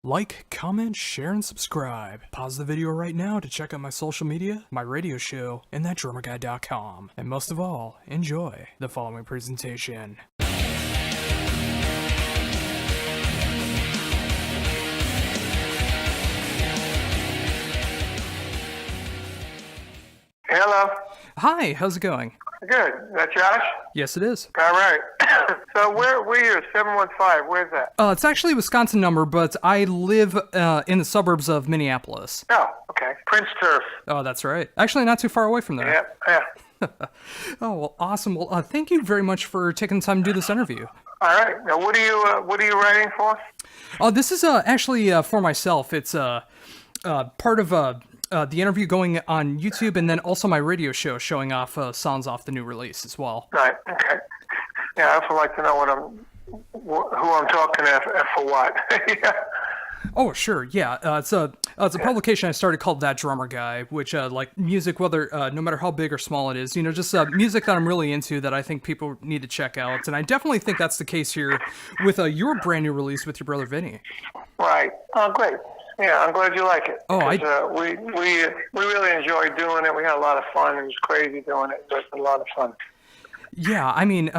Like, comment, share, and subscribe. Pause the video right now to check out my social media, my radio show, and thatdrummerguy.com. And most of all, enjoy the following presentation. Hello. Hi, how's it going? Good. That Josh? Yes, it is. All right. So where are you? 715. Where's that? It's actually a Wisconsin number, but I live in the suburbs of Minneapolis. Oh, okay. Prince Turf. Oh, that's right. Actually, not too far away from there. Yeah. Oh, well, awesome. Well, thank you very much for taking the time to do this interview. All right. Now, what are you writing for? This is actually for myself. It's part of the interview going on YouTube, and then also my radio show showing off songs off the new release as well. Right. Okay. Yeah, I also like to know who I'm talking to for what. Yeah. Oh, sure. Yeah. It's a publication I started called That Drummer Guy, which like music, whether no matter how big or small it is, just music that I'm really into that I think people need to check out, and I definitely think that's the case here with your brand new release with your brother Vinny. Right. Oh, great. Yeah, I'm glad you like it. Oh, we really enjoyed doing it. We had a lot of fun. It was crazy doing it, but a lot of fun. Yeah, I mean,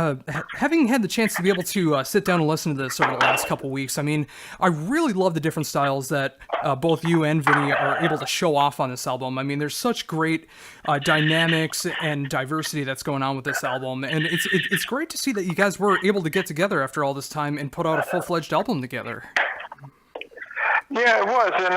having had the chance to be able to sit down and listen to this over the last couple weeks, I mean, I really love the different styles that both you and Vinny are able to show off on this album. I mean, there's such great dynamics and diversity that's going on with this album, and it's great to see that you guys were able to get together after all this time and put out a full-fledged album together. Yeah, it was, and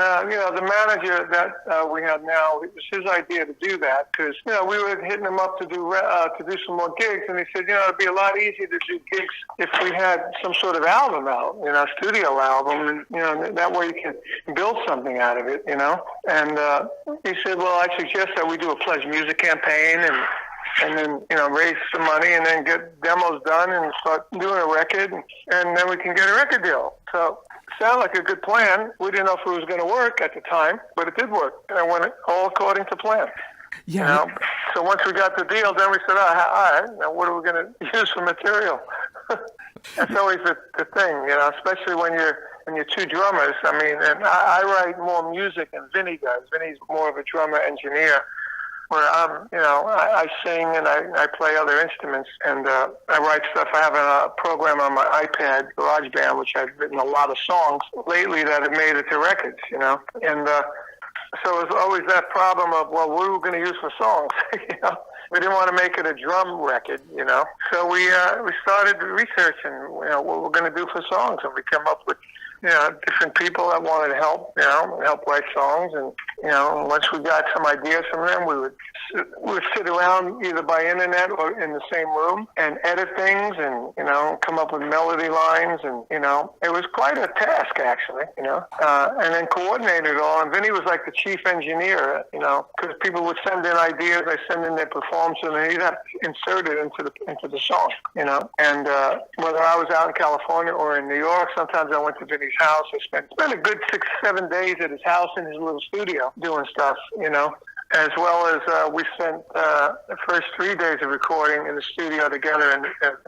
the manager that we have now, it was his idea to do that because we were hitting him up to do some more gigs, and he said it'd be a lot easier to do gigs if we had some sort of album out, studio album, and that way you can build something out of it, And he said, well, I suggest that we do a pledge music campaign and then raise some money and then get demos done and start doing a record, and then we can get a record deal. So. Sounded like a good plan. We didn't know if it was going to work at the time, but it did work, and it went all according to plan. Yeah. So once we got the deal, then we said, all right, now what are we going to use for material? That's always the thing, especially when you're two drummers. I mean, and I write more music than Vinny does. Vinny's more of a drummer engineer. Where I sing and I play other instruments, and I write stuff. I have a program on my iPad, GarageBand, which I've written a lot of songs lately that have made it to records, And so it was always that problem of, well, what are we going to use for songs? We didn't want to make it a drum record, So we started researching, what we're going to do for songs, and we came up with different people that wanted to help write songs. And, once we got some ideas from them, we would sit around either by internet or in the same room and edit things and, come up with melody lines. And, it was quite a task, actually, and then coordinate it all. And Vinny was like the chief engineer, because people would send in ideas, they send in their performance, and then he'd have to insert it into the song, And whether I was out in California or in New York, sometimes I went to Vinny's house. I spent a good 6-7 days at his house in his little studio doing stuff, as well as we spent the first 3 days of recording in the studio together in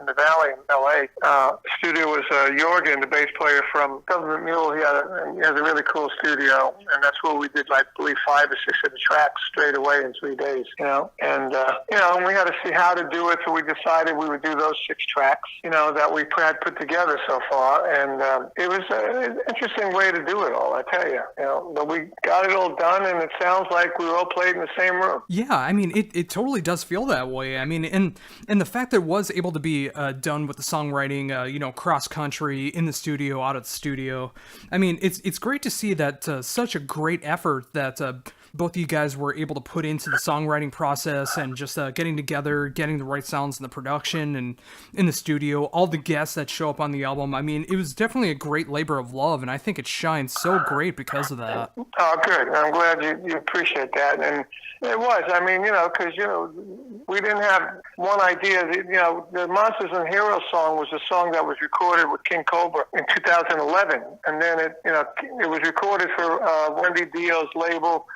the Valley in L.A. The studio was Jorgen, the bass player from Government Mule. He has a really cool studio, and that's where we did, I believe, 5 or 6 of the tracks straight away in 3 days, And we had to see how to do it, so we decided we would do those 6 tracks, that we had put together so far, and it was an interesting way to do it all, I tell you, but we got it all done, and it sounds like we all played in the same room. Yeah, I mean, it totally does feel that way. I mean, and the fact that it was able to be done with the songwriting, cross country, in the studio, out of the studio. I mean, it's great to see that such a great effort that both of you guys were able to put into the songwriting process and just getting together, getting the right sounds in the production and in the studio, all the guests that show up on the album. I mean, it was definitely a great labor of love, and I think it shines so great because of that. Oh, good. I'm glad you appreciate that. And it was. I mean, because, we didn't have one idea. The Monsters and Heroes song was a song that was recorded with King Cobra in 2011. And then it was recorded for Wendy Dio's label,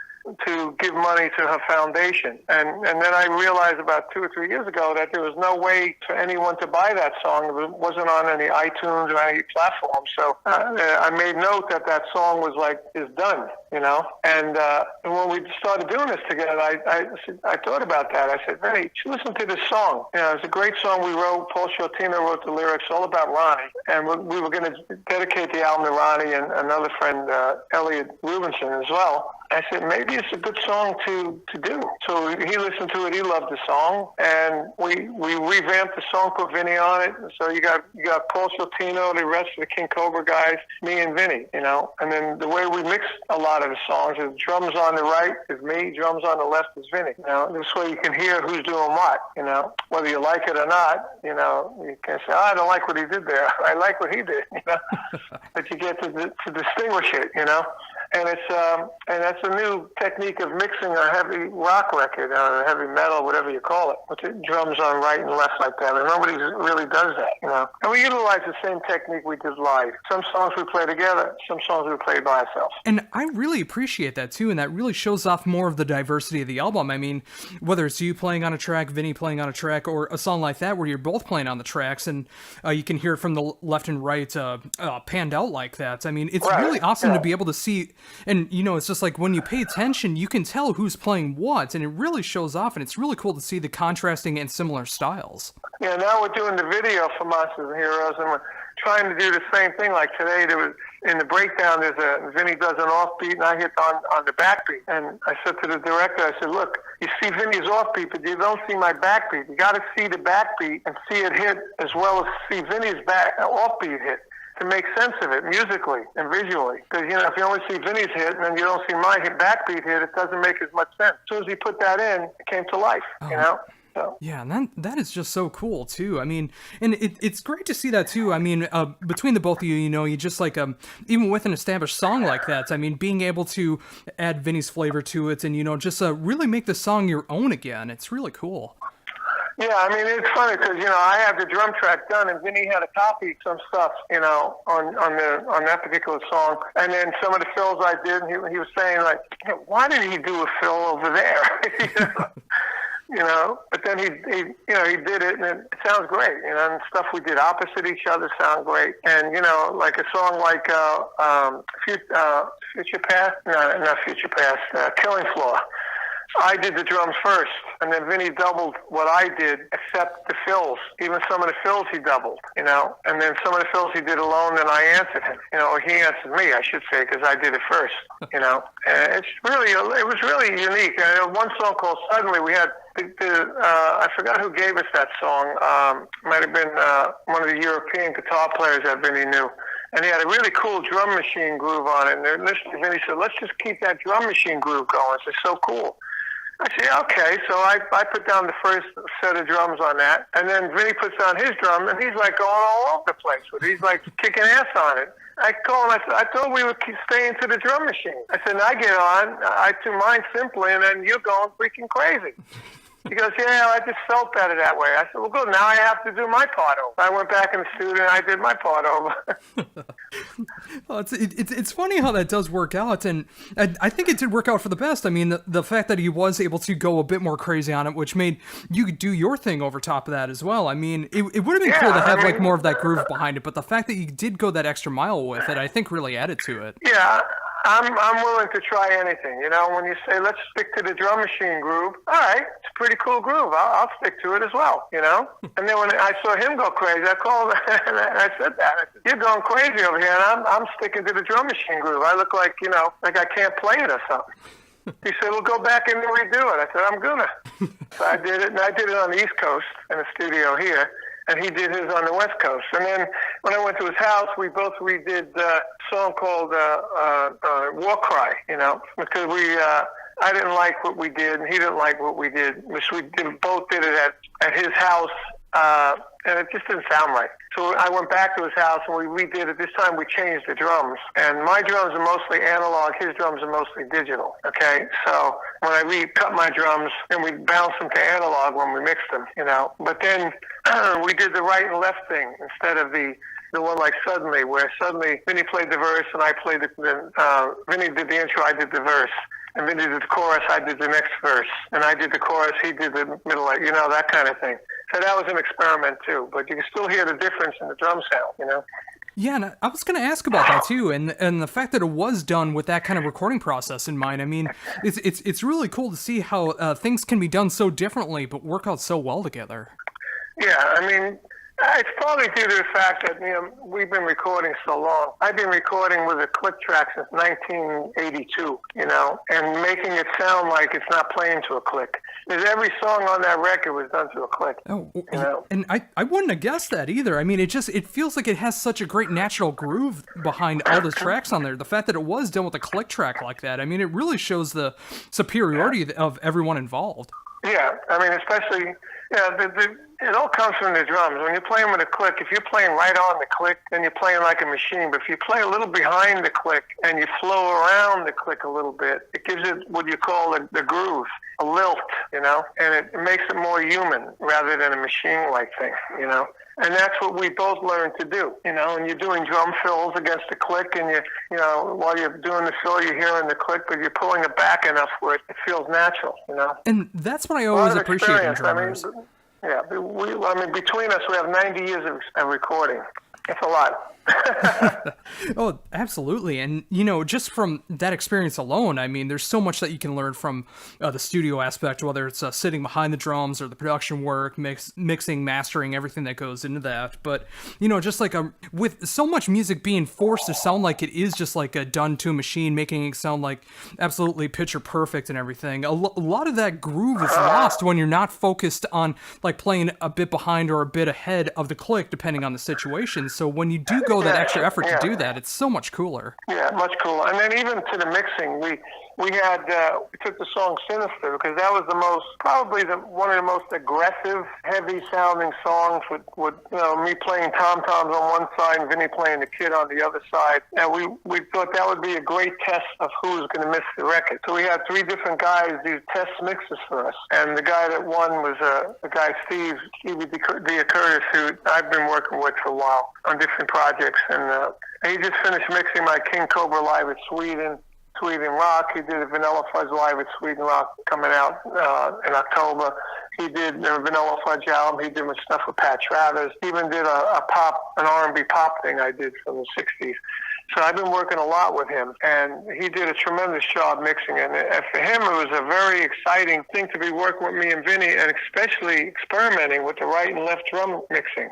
to give money to her foundation. And then I realized about 2 or 3 years ago that there was no way for anyone to buy that song. It wasn't on any iTunes or any platform. So I made note that that song was is done, you know. And when we started doing this together, I thought about that. I said, Vinny, listen to this song. You know, it's a great song we wrote. Paul Shortino wrote the lyrics, all about Ronnie. And we were going to dedicate the album to Ronnie and another friend, Elliot Rubinson, as well. I said, maybe it's a good song to do. So he listened to it. He loved the song. And we revamped the song, put Vinny on it. So you got Paul Shortino, the rest of the King Cobra guys, me and Vinny, you know. And then the way we mixed a lot of the songs is drums on the right is me, drums on the left is Vinny. You know, this way you can hear who's doing what, you know. Whether you like it or not, you know, you can say, I don't like what he did there. I like what he did, you know. But you get to distinguish it, you know. And and that's a new technique of mixing a heavy rock record or heavy metal, whatever you call it, with the drums on right and left like that. And nobody really does that, you know. And we utilize the same technique we did live. Some songs we play together, some songs we play by ourselves. And I really appreciate that too, and that really shows off more of the diversity of the album. I mean, whether it's you playing on a track, Vinny playing on a track, or a song like that where you're both playing on the tracks, and you can hear it from the left and right panned out like that. I mean, it's really awesome to be able to see. And, you know, it's just like when you pay attention, you can tell who's playing what, and it really shows off, and it's really cool to see the contrasting and similar styles. Yeah, now we're doing the video for Monsters and Heroes, and we're trying to do the same thing. Like today, there was in the breakdown, Vinny does an offbeat, and I hit on the backbeat. And I said to the director, I said, look, you see Vinny's offbeat, but you don't see my backbeat. You got to see the backbeat and see it hit as well as see Vinny's offbeat hit, to make sense of it musically and visually. Because, you know, if you only see Vinny's hit and then you don't see my backbeat hit, it doesn't make as much sense. As soon as he put that in, it came to life, you know? So. Yeah, and that is just so cool, too. I mean, and it's great to see that, too. I mean, between the both of you, you know, you just even with an established song like that, I mean, being able to add Vinny's flavor to it and, you know, just really make the song your own again. It's really cool. Yeah, I mean, it's funny because, you know, I had the drum track done and Vinny had to copy some stuff, you know, on that particular song. And then some of the fills I did, and he was saying, like, why did he do a fill over there? You know, but then he did it, and it sounds great. You know, and stuff we did opposite each other sound great. And, you know, like a song like Future Past, no, not Future Past, Killing Floor. I did the drums first, and then Vinny doubled what I did, except the fills. Even some of the fills he doubled, you know. And then some of the fills he did alone, then I answered him. You know, or he answered me, I should say, because I did it first, you know. And it was really unique. And one song called Suddenly, we had I forgot who gave us that song. Might have been one of the European guitar players that Vinny knew. And he had a really cool drum machine groove on it. And listening, Vinny said, let's just keep that drum machine groove going. It's so cool. I said, okay. So I put down the first set of drums on that. And then Vinny puts on his drum, and he's like going all over the place with it. He's like kicking ass on it. I called him, I said, I thought we would keep staying to the drum machine. I said, I get on, I do mine simply, and then you're going freaking crazy. He goes, yeah, I just felt better that way. I said, well, good. Now I have to do my part over. I went back in the studio and I did my part over. Well, it's funny how that does work out, and I think it did work out for the best. I mean, the fact that he was able to go a bit more crazy on it, which made you do your thing over top of that as well. I mean, it would have been cool to have like more of that groove behind it, but the fact that you did go that extra mile with it, I think really added to it. Yeah. I'm willing to try anything. You know, when you say, let's stick to the drum machine groove, all right, it's a pretty cool groove. I'll stick to it as well, you know? And then when I saw him go crazy, I called him and I said that. I said, you're going crazy over here, and I'm sticking to the drum machine groove. I look like, you know, like I can't play it or something. He said, well, go back and redo it. I said, I'm going to. So I did it, and I did it on the East Coast in the studio here. And he did his on the West Coast. And then when I went to his house, we both redid a song called War Cry, you know, because I didn't like what we did, and he didn't like what we did. We both did it at his house, and it just didn't sound right. So I went back to his house, and we redid it. This time we changed the drums. And my drums are mostly analog. His drums are mostly digital, okay? So when I recut my drums, and we bounced them to analog when we mixed them, you know. But then we did the right and left thing instead of the one like Suddenly, where suddenly Vinny played the verse and I played Vinny did the intro, I did the verse. And Vinny did the chorus, I did the next verse. And I did the chorus, he did the middle, that kind of thing. So that was an experiment too. But you can still hear the difference in the drum sound, Yeah, and I was going to ask about that too, and the fact that it was done with that kind of recording process in mind. I mean, it's really cool to see how things can be done so differently, but work out so well together. Yeah, I mean, it's probably due to the fact that we've been recording so long. I've been recording with a click track since 1982, and making it sound like it's not playing to a click. Because every song on that record was done to a click. Oh, and I wouldn't have guessed that either. I mean, it feels like it has such a great natural groove behind all the tracks on there. The fact that it was done with a click track like that, I mean, it really shows the superiority of everyone involved. Yeah, I mean, especially, it all comes from the drums. When you're playing with a click, if you're playing right on the click, then you're playing like a machine. But if you play a little behind the click and you flow around the click a little bit, it gives it what you call the groove, a lilt, and it makes it more human rather than a machine-like thing, And that's what we both learned to do, and you're doing drum fills against the click, and while you're doing the fill, you're hearing the click, but you're pulling it back enough where it feels natural, And that's what I always appreciate in drummers. Between us, we have 90 years of recording. It's a lot. Oh, absolutely. And, just from that experience alone, I mean, there's so much that you can learn from the studio aspect, whether it's sitting behind the drums or the production work, mixing, mastering, everything that goes into that. But, just like with so much music being forced to sound like it is just like done to a machine, making it sound like absolutely picture perfect and everything, a lot of that groove is lost when you're not focused on like playing a bit behind or a bit ahead of the click, depending on the situation. So when you do go that extra effort to do that, it's so much cooler. Yeah, much cooler. And then even to the mixing, we took the song Sinister because that was probably one of the most aggressive, heavy sounding songs with me playing tom-toms on one side and Vinny playing the kid on the other side. And we thought that would be a great test of who was going to mix the record. So we had 3 different guys do test mixes for us. And the guy that won was the guy Stevie Curtis, who I've been working with for a while on different projects. And he just finished mixing my King Cobra live at Sweden Rock. He did a Vanilla Fudge live at Sweden Rock coming out in October. He did the Vanilla Fudge album. He did my stuff with Pat Travers. He even did an R&B pop thing I did from the 60s. So I've been working a lot with him, and he did a tremendous job mixing it. And for him, it was a very exciting thing to be working with me and Vinny, and especially experimenting with the right and left drum mixing.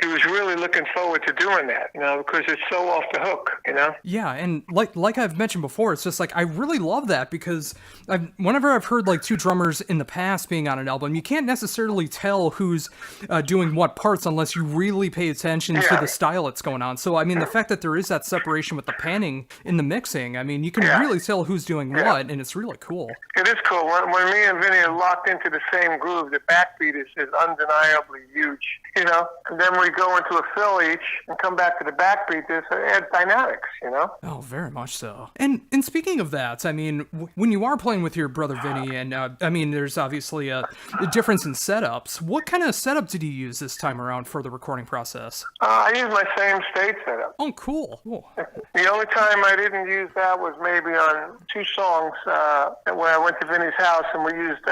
He was really looking forward to doing that, because it's so off the hook, Yeah, and like I've mentioned before, it's just like I really love that because whenever I've heard like 2 drummers in the past being on an album, you can't necessarily tell who's doing what parts unless you really pay attention to the style that's going on. So, I mean, the fact that there is that separation with the panning in the mixing, I mean, you can really tell who's doing what, and it's really cool. It is cool. When me and Vinny are locked into the same groove, the backbeat is undeniably huge, And then we go into a fill each and come back to the backbeat. It adds dynamics, Oh, very much so. And speaking of that, I mean, when you are playing with your brother Vinny, and I mean, there's obviously a difference in setups. What kind of setup did you use this time around for the recording process? I used my same stage setup. Oh, cool. The only time I didn't use that was maybe on 2 songs where I went to Vinny's house and we used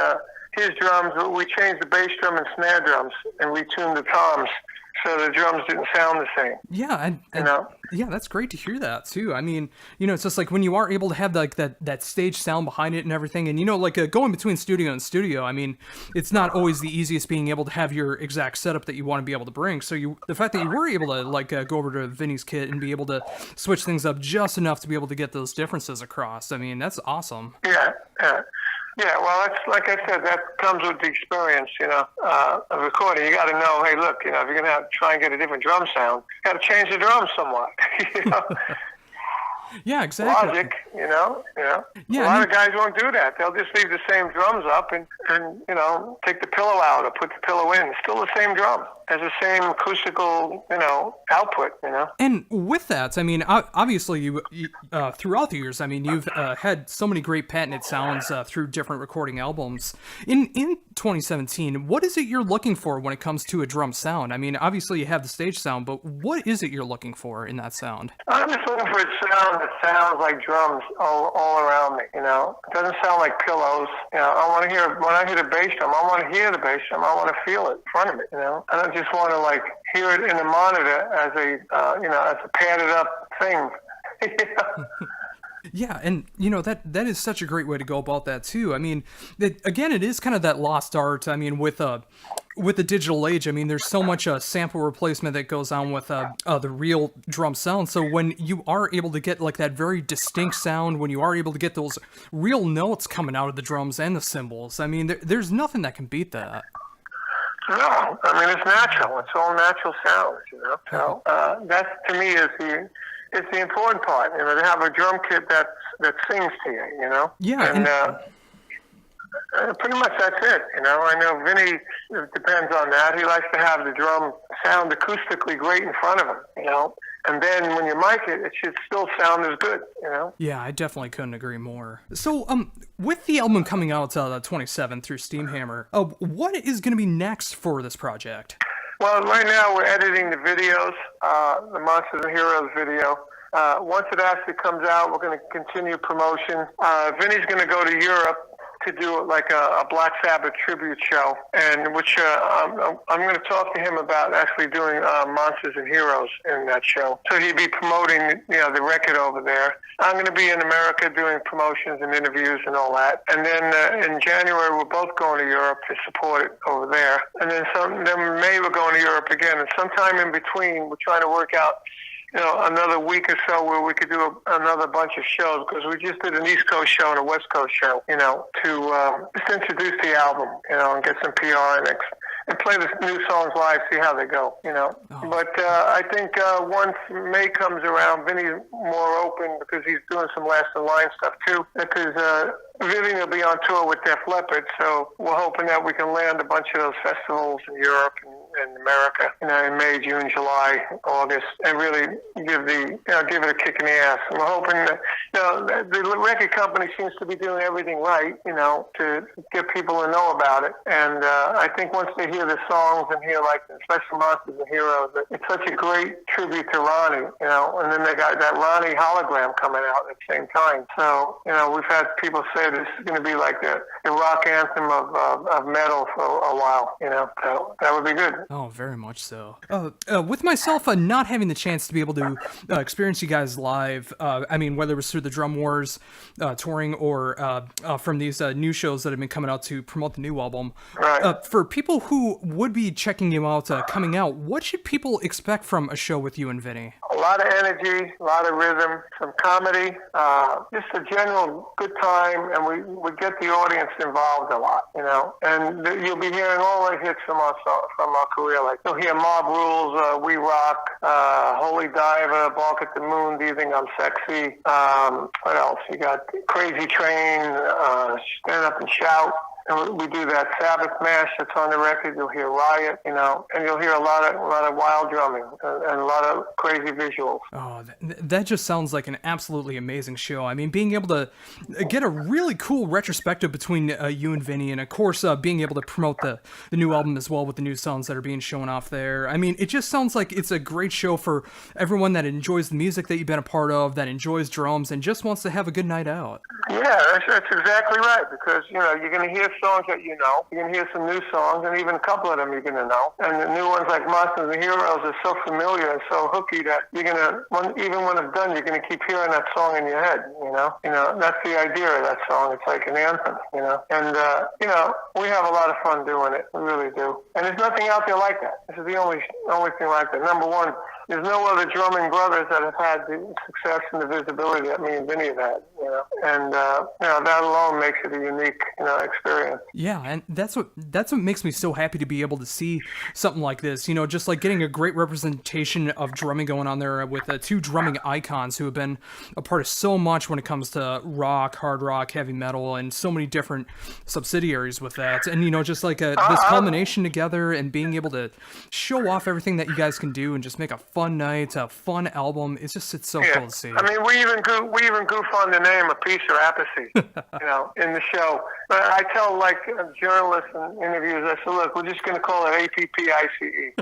his drums. We changed the bass drum and snare drums and retuned the toms so the drums didn't sound the same. Yeah, yeah, that's great to hear that too. I mean, it's just like when you are able to have like that stage sound behind it and everything, and like going between studio and studio. I mean, it's not always the easiest being able to have your exact setup that you want to be able to bring. So the fact that you were able to like go over to Vinny's kit and be able to switch things up just enough to be able to get those differences across. I mean, that's awesome. Yeah. Yeah, well, that's like I said, that comes with the experience, of recording. You got to know, hey, look, if you're going to try and get a different drum sound, you got to change the drums somewhat, Yeah, exactly. Logic, Yeah, a lot of guys won't do that. They'll just leave the same drums up and take the pillow out or put the pillow in. It's still the same drum. Has the same acoustical, output, And with that, I mean, obviously, you throughout the years, I mean, you've had so many great patented sounds through different recording albums. In 2017, what is it you're looking for when it comes to a drum sound? I mean, obviously, you have the stage sound, but what is it you're looking for in that sound? I'm just looking for a sound that sounds like drums all around me. You know, it doesn't sound like pillows. You know, I want to hear when I hear the bass drum. I want to hear the bass drum. I want to feel it in front of me. You know, I don't just want to like hear it in the monitor as a as a padded up thing. Yeah, and that is such a great way to go about that too. I mean, again, it is kind of that lost art. I mean, with the digital age, I mean, there's so much sample replacement that goes on with the real drum sound. So when you are able to get like that very distinct sound, when you are able to get those real notes coming out of the drums and the cymbals, I mean, there's nothing that can beat that. No, I mean, it's natural. It's all natural sounds, So that to me is the important part, to have a drum kit that sings to you, Yeah. And pretty much that's it, I know Vinny depends on that. He likes to have the drum sound acoustically great in front of him, and then when you mic it, it should still sound as good, Yeah, I definitely couldn't agree more. So, with the album coming out the 27th through Steamhammer, what is going to be next for this project? Well, right now we're editing the videos, the Monsters and Heroes video. Once it actually comes out, we're going to continue promotion. Vinny's going to go to Europe to do like a Black Sabbath tribute show, and which I'm going to talk to him about actually doing Monsters and Heroes in that show. So he'd be promoting, the record over there. I'm going to be in America doing promotions and interviews and all that. And then in January, we're both going to Europe to support it over there. And then then May we're going to Europe again. And sometime in between, we're trying to work out another week or so where we could do another bunch of shows, because we just did an East Coast show and a West Coast show, to just introduce the album, and get some PR and play the new songs live, see how they go, Oh. But I think once May comes around, Vinny's more open because he's doing some Last in Line stuff too, because Vinny will be on tour with Def Leppard, so we're hoping that we can land a bunch of those festivals in Europe and America, in May, June, July, August, and really give it a kick in the ass. And we're hoping that, the record company seems to be doing everything right, to get people to know about it. And I think once they hear the songs and hear, like, especially Monsters and Heroes, it's such a great tribute to Ronnie, and then they got that Ronnie hologram coming out at the same time. So, we've had people say this is going to be like the rock anthem of metal for a while, so that would be good. Oh, very much so. With myself not having the chance to be able to experience you guys live, I mean, whether it was through the Drum Wars touring or from these new shows that have been coming out to promote the new album, right. For people who would be checking you out coming out, what should people expect from a show with you and Vinny? A lot of energy, a lot of rhythm, some comedy, just a general good time, and we get the audience involved a lot, and you'll be hearing all the hits from our career. Like you'll hear Mob Rules, We Rock, Holy Diver, Bark at the Moon, Do You Think I'm Sexy? What else? You got Crazy Train, Stand Up and Shout. And we do that Sabbath Mash that's on the record. You'll hear Riot, and you'll hear a lot of wild drumming and a lot of crazy visuals. Oh, that just sounds like an absolutely amazing show. I mean, being able to get a really cool retrospective between you and Vinny, and of course being able to promote the new album as well with the new songs that are being shown off there. I mean, it just sounds like it's a great show for everyone that enjoys the music that you've been a part of, that enjoys drums, and just wants to have a good night out. Yeah, that's exactly right, because, you're going to hear songs that you're going to hear some new songs, and even a couple of them you're going to know. And the new ones like Monsters and Heroes are so familiar and so hooky that you're going to, even when it's done, you're going to keep hearing that song in your head, That's the idea of that song. It's like an anthem, And, we have a lot of fun doing it. We really do. And there's nothing out there like that. This is the only thing like that. Number one, there's no other drumming brothers that have had the success and the visibility that me and Vinny have had, And, that alone makes it a unique, experience. Yeah, and that's what makes me so happy to be able to see something like this, just like getting a great representation of drumming going on there with two drumming icons who have been a part of so much when it comes to rock, hard rock, heavy metal, and so many different subsidiaries with that. And, just like this culmination together and being able to show off everything that you guys can do and just make a fun fun night, a fun album. It's so cool to see. I mean, we even goof on the name Appice or Appice, in the show. But I tell like journalists and interviewers, I say, look, we're just going to call it APPICE.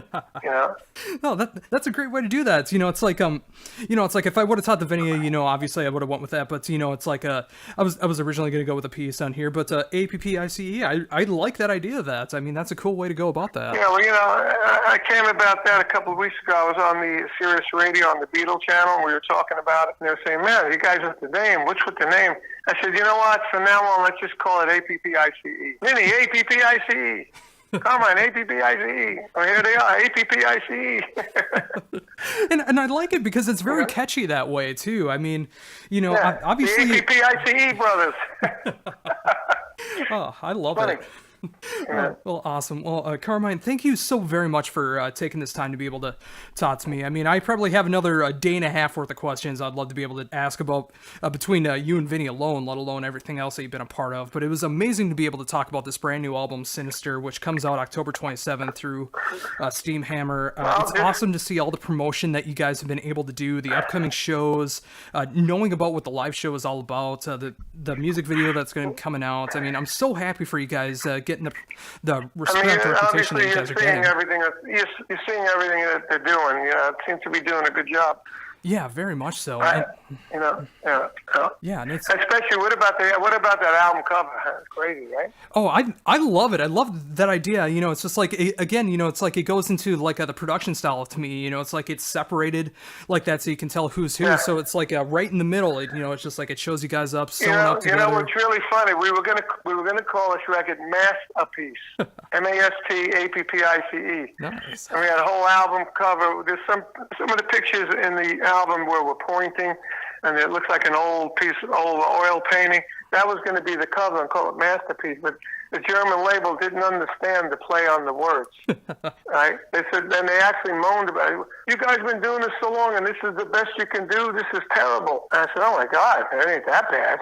No, that's a great way to do that. It's like it's like if I would have taught the Vinny, obviously I would have went with that. But it's like I was originally going to go with a piece down here, but APPICE, I like that idea of that. I mean, that's a cool way to go about that. Yeah, well, I came about that a couple of weeks ago. I was on the Sirius Radio on the Beatle channel, and we were talking about it, and they were saying, man, you guys with the name, what's with the name? I said, you know what, from now on, let's just call it APPICE. Vinny, APPICE. Carmine, APPICE. Oh, here they are, APPICE. and I like it because it's very catchy that way, too. I mean, obviously... The APPICE brothers. Oh, I love it. Well, awesome. Well, Carmine, thank you so very much for taking this time to be able to talk to me. I mean, I probably have another day and a half worth of questions I'd love to be able to ask about between you and Vinny alone, let alone everything else that you've been a part of. But it was amazing to be able to talk about this brand new album, Sinister, which comes out October 27th through Steamhammer. It's awesome to see all the promotion that you guys have been able to do, the upcoming shows, knowing about what the live show is all about, the music video that's going to be coming out. I mean, I'm so happy for you guys getting the respect and reputation that you guys are getting. You're seeing everything that they're doing. It seems to be doing a good job. Yeah, very much so. Yeah, and it's especially what about that album cover? It's crazy, right? Oh, I love it. I love that idea. It's just like it's like it goes into like the production style to me. It's like it's separated like that, so you can tell who's who. Yeah. So it's like right in the middle. It's just like it shows you guys up, sewing up together. You know what's really funny? We were gonna call this record Masterpiece, MASTAPPICE. Nice. And we had a whole album cover. There's some of the pictures in the album where we're pointing, and it looks like an old oil painting. That was going to be the cover and call it Masterpiece, but the German label didn't understand the play on the words. Right? They said, and they actually moaned about it. You guys been doing this so long, and this is the best you can do. This is terrible. And I said, oh my God, it ain't that bad.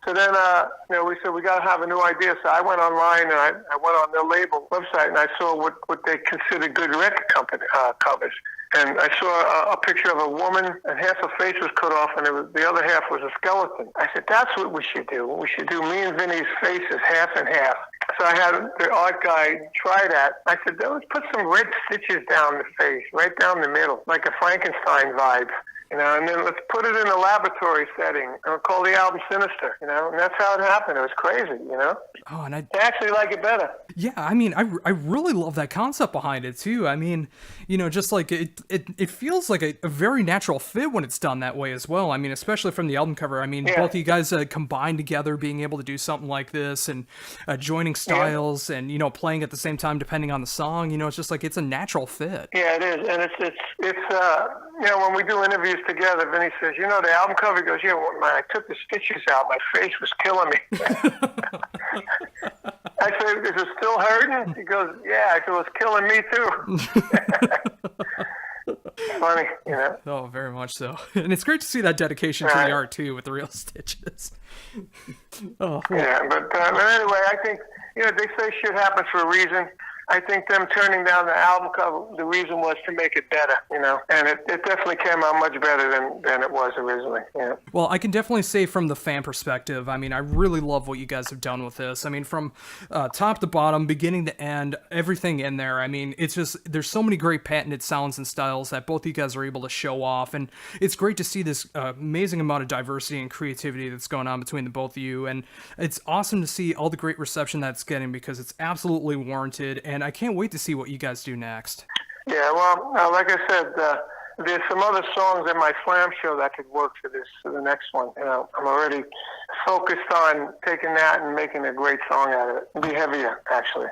So then, we said we got to have a new idea. So I went online and I went on their label website and I saw what they consider good record company covers. And I saw a picture of a woman, and half her face was cut off, and the other half was a skeleton. I said, that's what we should do. We should do me and Vinny's faces half and half. So I had the art guy try that. I said, let's put some red stitches down the face, right down the middle, like a Frankenstein vibe. And then let's put it in a laboratory setting, and we'll call the album Sinister, and that's how it happened. It was crazy, Oh, and I actually like it better. Yeah, I mean, I really love that concept behind it, too. I mean, just like it feels like a very natural fit when it's done that way as well. I mean, especially from the album cover. I mean, both of you guys combined together, being able to do something like this, and joining styles, and, playing at the same time depending on the song. It's just like it's a natural fit. Yeah, it is, and it's when we do interviews together, Vinny says, the album cover, he goes, yeah, well, man, I took the stitches out. My face was killing me. I said, is it still hurting? He goes, yeah. I said, it's killing me too. Funny, Oh, very much so. And it's great to see that dedication to the art, too, with the real stitches. Oh, cool. Yeah, but anyway, I think, they say shit happens for a reason. I think them turning down the album cover, the reason was to make it better, and it definitely came out much better than it was originally. Yeah. Well, I can definitely say from the fan perspective, I mean, I really love what you guys have done with this. I mean, from top to bottom, beginning to end, everything in there. I mean, it's just, there's so many great patented sounds and styles that both of you guys are able to show off, and it's great to see this amazing amount of diversity and creativity that's going on between the both of you, and it's awesome to see all the great reception that's getting, because it's absolutely warranted, and I can't wait to see what you guys do next. Yeah, well, like I said, there's some other songs in my slam show that could work for the next one. I'm already focused on taking that and making a great song out of it. It'll be heavier, actually.